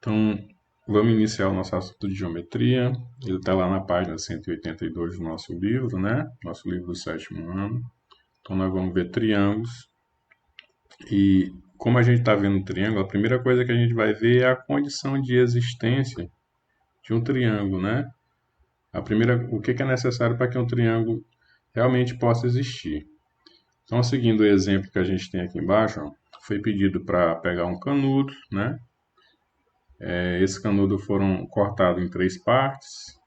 Então, vamos iniciar o nosso assunto de geometria. Ele está lá na página 182 do nosso livro, né? Nosso livro do sétimo ano. Então, nós vamos ver triângulos. E como a gente está vendo um triângulo, a primeira coisa que a gente vai ver é a condição de existência de um triângulo, né? O que é necessário para que um triângulo realmente possa existir. Então, seguindo o exemplo que a gente tem aqui embaixo, ó, foi pedido para pegar um canudo, né? Esse canudo foram cortados em 3 partes.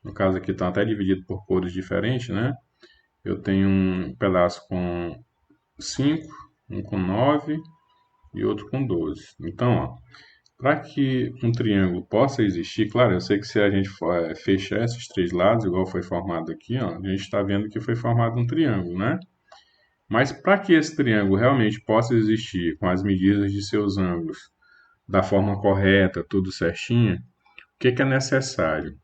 No caso aqui está até dividido por cores diferentes, né? Eu tenho um pedaço com 5, um com 9 e outro com 12. Então, ó, para que um triângulo possa existir, claro, eu sei que se a gente fechar esses 3 lados, igual foi formado aqui, ó, a gente está vendo que foi formado um triângulo, né? Mas para que esse triângulo realmente possa existir com as medidas de seus ângulos da forma correta, tudo certinho, o que é necessário?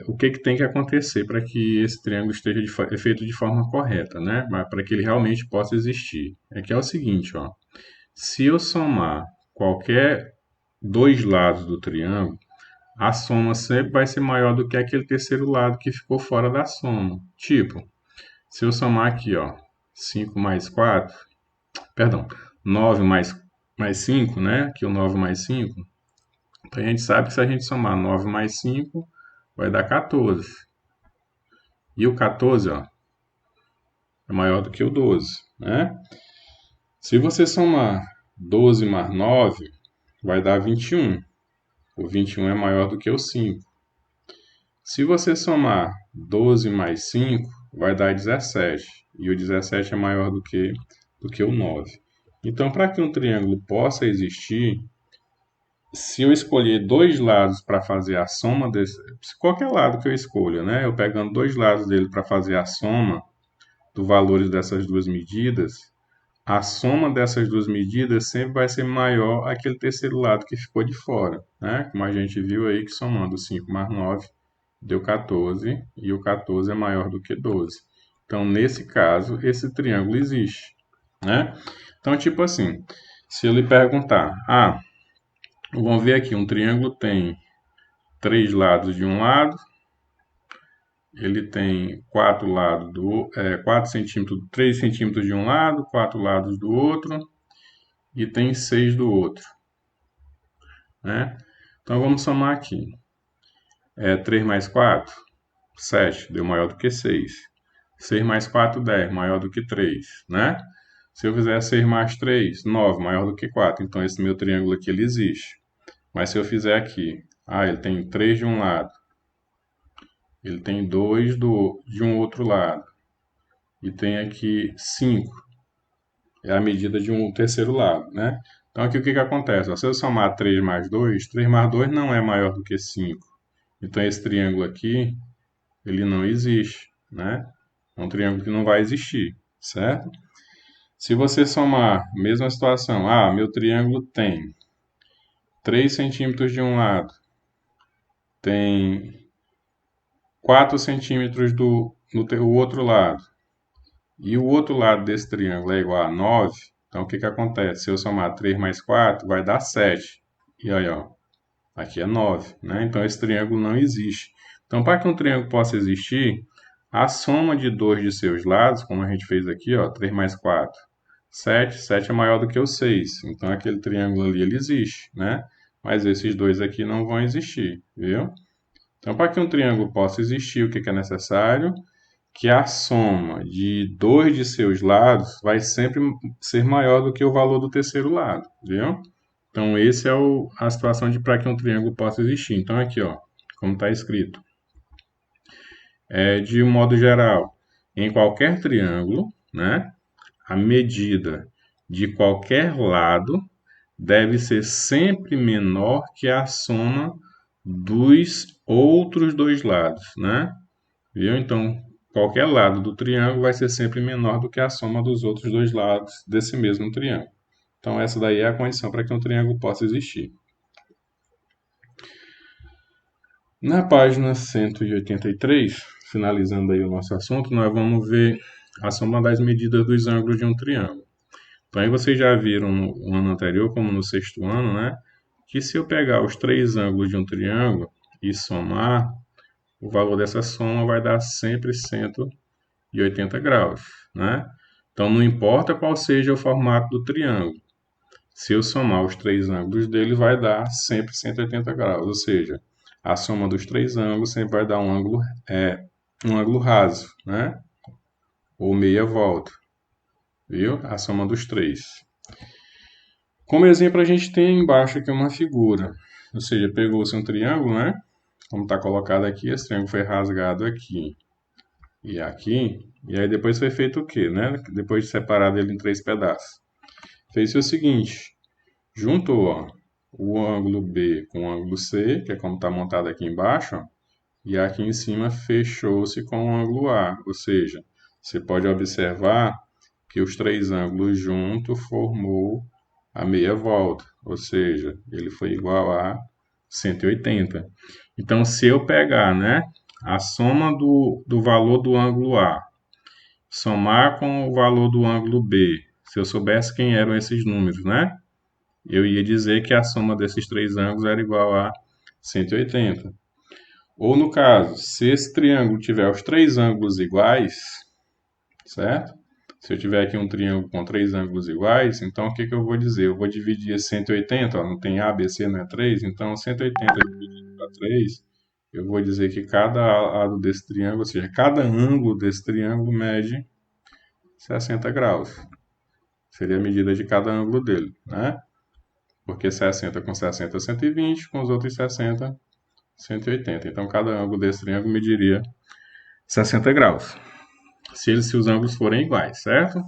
O que tem que acontecer para que esse triângulo esteja feito de forma correta, né? Mas para que ele realmente possa existir. É que é o seguinte, ó. Se eu somar qualquer 2 lados do triângulo, a soma sempre vai ser maior do que aquele terceiro lado que ficou fora da soma. Tipo, se eu somar aqui, ó, 5 mais 4, perdão, 9 mais 5, né? Aqui o 9 mais 5. Então a gente sabe que se a gente somar 9 mais 5, vai dar 14. E o 14, ó, é maior do que o 12, né? Se você somar 12 mais 9, vai dar 21. O 21 é maior do que o 5. Se você somar 12 mais 5, vai dar 17. E o 17 é maior do que o 9. Então, para que um triângulo possa existir, se eu escolher 2 lados para fazer a soma desse, qualquer lado que eu escolha, né? Eu pegando 2 lados dele para fazer a soma dos valores dessas duas medidas, a soma dessas duas medidas sempre vai ser maior aquele terceiro lado que ficou de fora, né? Como a gente viu aí que somando 5 mais 9 deu 14 e o 14 é maior do que 12. Então, nesse caso, esse triângulo existe, né? Então, tipo assim, se eu lhe perguntar, vamos ver aqui, um triângulo tem 3 lados de um lado, ele tem 4 centímetros, 3 centímetros de um lado, 4 lados do outro e tem 6 do outro, né? Então vamos somar aqui. 3 mais 4, 7, deu maior do que 6. 6 mais 4, 10, maior do que 3, né? Se eu fizer 6 mais 3, 9, maior do que 4. Então esse meu triângulo aqui ele existe. Mas se eu fizer aqui, ele tem 3 de um lado, ele tem 2 de um outro lado, e tem aqui 5, é a medida de um terceiro lado, né? Então aqui o que acontece? Se eu somar 3 mais 2, 3 mais 2 não é maior do que 5. Então esse triângulo aqui, ele não existe, né? É um triângulo que não vai existir, certo? Se você somar, mesma situação, meu triângulo tem 3 centímetros de um lado, tem 4 centímetros o outro lado, e o outro lado desse triângulo é igual a 9, então o que acontece? Se eu somar 3 mais 4, vai dar 7. E aí, ó, aqui é 9, né? Então esse triângulo não existe. Então, para que um triângulo possa existir, a soma de 2 de seus lados, como a gente fez aqui, ó, 3 mais 4, 7. 7 é maior do que o 6. Então aquele triângulo ali ele existe, né? Mas esses dois aqui não vão existir, viu? Então, para que um triângulo possa existir, o que é necessário? Que a soma de 2 de seus lados vai sempre ser maior do que o valor do terceiro lado, viu? Então, essa é a situação de para que um triângulo possa existir. Então, aqui, ó, como está escrito. De um modo geral, em qualquer triângulo, né, a medida de qualquer lado deve ser sempre menor que a soma dos outros 2 lados, né? Viu? Então, qualquer lado do triângulo vai ser sempre menor do que a soma dos outros 2 lados desse mesmo triângulo. Então, essa daí é a condição para que um triângulo possa existir. Na página 183, finalizando aí o nosso assunto, nós vamos ver a soma das medidas dos ângulos de um triângulo. Então, aí vocês já viram no ano anterior, como no sexto ano, né? que se eu pegar os três ângulos de um triângulo e somar, o valor dessa soma vai dar sempre 180 graus, né? Então, não importa qual seja o formato do triângulo, se eu somar os três ângulos dele, vai dar sempre 180 graus, ou seja, a soma dos três ângulos sempre vai dar um ângulo raso, né? Ou meia volta, viu? A soma dos três. Como exemplo, a gente tem embaixo aqui uma figura, ou seja, pegou-se um triângulo, né? Como está colocado aqui, esse triângulo foi rasgado aqui e aqui, e aí depois foi feito o quê, né? Depois de separar ele em três pedaços. Fez o seguinte, juntou, ó, o ângulo B com o ângulo C, que é como está montado aqui embaixo, ó, e aqui em cima fechou-se com o ângulo A, ou seja, você pode observar que os três ângulos juntos formou a meia volta, ou seja, ele foi igual a 180. Então, se eu pegar, né, a soma do valor do ângulo A, somar com o valor do ângulo B, se eu soubesse quem eram esses números, né, eu ia dizer que a soma desses três ângulos era igual a 180. Ou no caso, se esse triângulo tiver os três ângulos iguais, certo? Se eu tiver aqui um triângulo com três ângulos iguais, então o que que eu vou dizer? Eu vou dividir 180, ó, não tem A, B, C, não é 3, então 180 dividido para 3, eu vou dizer que cada lado desse triângulo, ou seja, cada ângulo desse triângulo mede 60 graus. Seria a medida de cada ângulo dele, né? Porque 60 com 60 é 120, com os outros 60, 180. Então, cada ângulo desse triângulo mediria 60 graus, se os ângulos forem iguais, certo?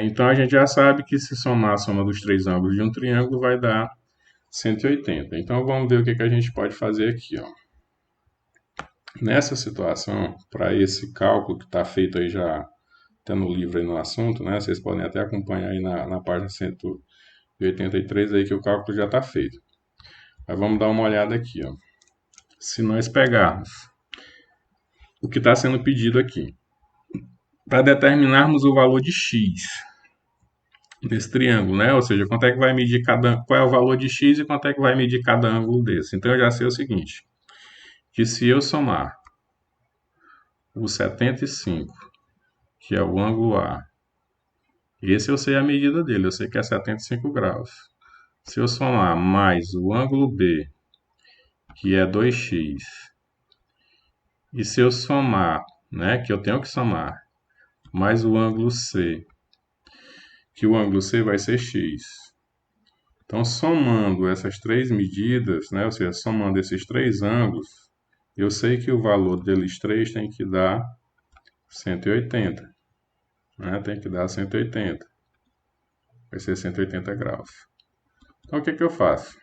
Então, a gente já sabe que se somar a soma dos três ângulos de um triângulo vai dar 180. Então, vamos ver o que que a gente pode fazer aqui, ó. Nessa situação, para esse cálculo que está feito aí já, até no livro aí no assunto, né? Vocês podem até acompanhar aí na página 183 aí que o cálculo já está feito. Mas vamos dar uma olhada aqui, ó. Se nós pegarmos o que está sendo pedido aqui, para determinarmos o valor de x desse triângulo, né? Ou seja, quanto é que vai medir qual é o valor de x e quanto é que vai medir cada ângulo desse. Então eu já sei o seguinte, que se eu somar o 75, que é o ângulo A, esse eu sei a medida dele, eu sei que é 75 graus. Se eu somar mais o ângulo B, que é 2x, e se eu somar, né, que eu tenho que somar, mais o ângulo C, que o ângulo C vai ser x. Então, somando essas três medidas, né, ou seja, somando esses três ângulos, eu sei que o valor deles três tem que dar 180. Né? Tem que dar 180. Vai ser 180 graus. Então, o que que eu faço?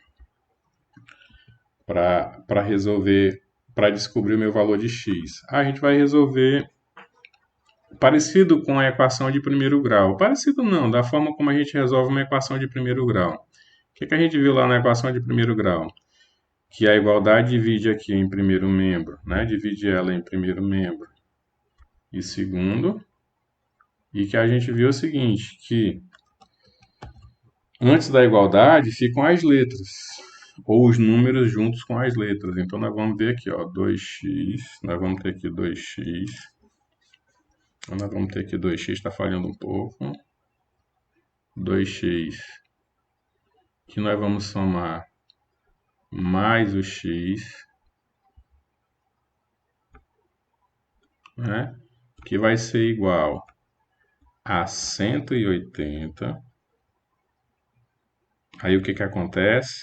Para resolver, para descobrir o meu valor de x. A gente vai resolver parecido com a equação de primeiro grau. Parecido não, da forma como a gente resolve uma equação de primeiro grau. O que que a gente viu lá na equação de primeiro grau? Que a igualdade divide aqui em primeiro membro, né? Divide ela em primeiro membro e segundo. E que a gente viu o seguinte, que antes da igualdade ficam as letras, ou os números juntos com as letras. Então, nós vamos ver aqui, ó, 2x, nós vamos ter aqui 2x, nós vamos ter aqui 2x, está falhando um pouco, 2x, que nós vamos somar mais o x, né, que vai ser igual a 180. Aí o que que acontece?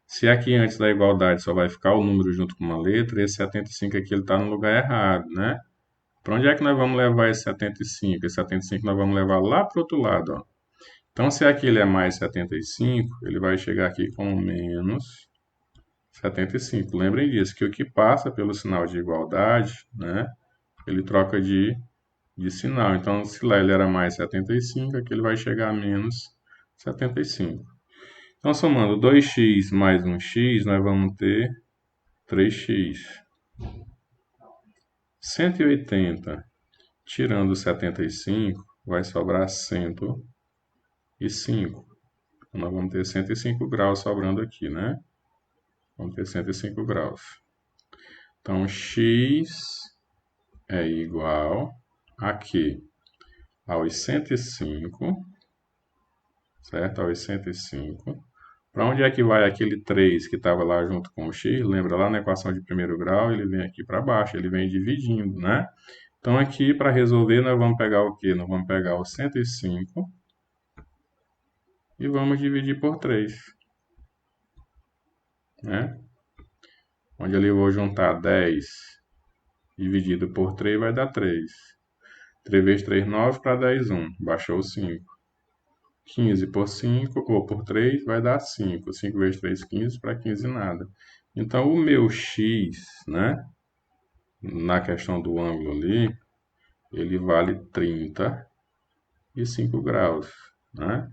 Se aqui antes da igualdade só vai ficar o número junto com uma letra, esse 75 aqui ele está no lugar errado, né? Para onde é que nós vamos levar esse 75? Esse 75 nós vamos levar lá para o outro lado, ó. Então, se aqui ele é mais 75, ele vai chegar aqui com menos 75. Lembrem disso, que o que passa pelo sinal de igualdade, né? Ele troca de sinal. Então, se lá ele era mais 75, aqui ele vai chegar a menos 75. Então, somando 2x mais 1x, nós vamos ter 3x. 180 tirando 75, vai sobrar 105. Então, nós vamos ter 105 graus sobrando aqui, né? Vamos ter 105 graus. Então, x é igual a quê? Aos 105, certo? Aos 105. Para onde é que vai aquele 3 que estava lá junto com o x? Lembra lá na equação de primeiro grau, ele vem aqui para baixo, ele vem dividindo, né? Então, aqui, para resolver, nós vamos pegar o quê? Nós vamos pegar o 105 e vamos dividir por 3, né? Onde ali eu vou juntar 10 dividido por 3 vai dar 3. 3 vezes 3, 9, para 10, 1. Baixou 5. 15 por 5, ou por 3, vai dar 5. 5 vezes 3, 15, para 15, nada. Então, o meu x, né, na questão do ângulo ali, ele vale 35 graus, né?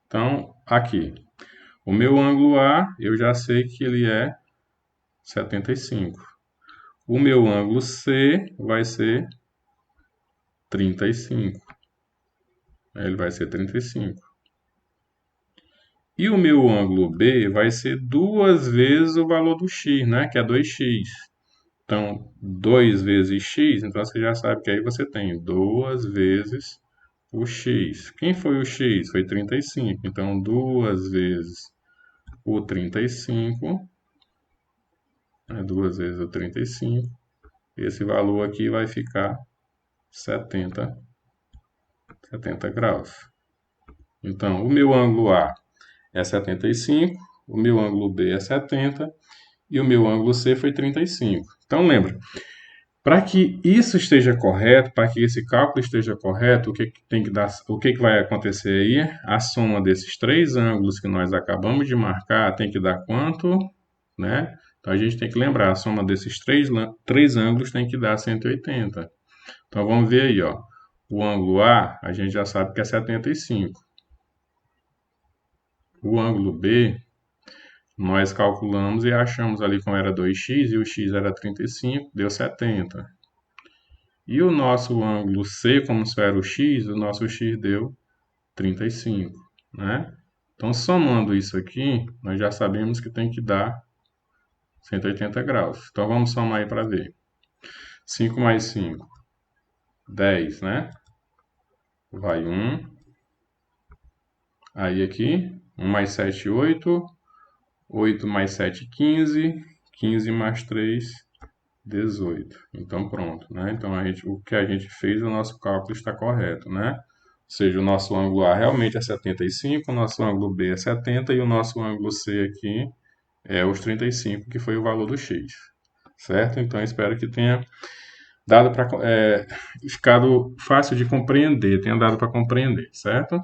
Então, aqui, o meu ângulo A, eu já sei que ele é 75. O meu ângulo C vai ser 35. Ele vai ser 35. E o meu ângulo B vai ser 2 vezes o valor do x, né? Que é 2x. Então, 2 vezes x, então você já sabe que aí você tem 2 vezes o x. Quem foi o x? Foi 35. Então, 2 vezes o 35, 2 vezes o 35, esse valor aqui vai ficar 70 graus. Então, o meu ângulo A é 75, o meu ângulo B é 70 e o meu ângulo C foi 35. Então, lembra, para que isso esteja correto, para que esse cálculo esteja correto, o que tem que dar, o que vai acontecer aí? A soma desses três ângulos que nós acabamos de marcar tem que dar quanto, né? Então, a gente tem que lembrar, a soma desses três ângulos tem que dar 180. Então, vamos ver aí, ó. O ângulo A gente já sabe que é 75. O ângulo B, nós calculamos e achamos ali como era 2x, e o x era 35, deu 70. E o nosso ângulo C, como se era o x, o nosso x deu 35, né? Então, somando isso aqui, nós já sabemos que tem que dar 180 graus. Então, vamos somar aí para ver. 5 mais 5, 10, né? Vai 1. Aí aqui, 1 mais 7, 8. 8 mais 7, 15. 15 mais 3, 18. Então, pronto, né? Então, o que a gente fez, o nosso cálculo está correto, né? Ou seja, o nosso ângulo A realmente é 75, o nosso ângulo B é 70 e o nosso ângulo C aqui é os 35, que foi o valor do x, certo? Então, espero que tenha dado para ficado fácil de compreender, tenha dado para compreender, certo?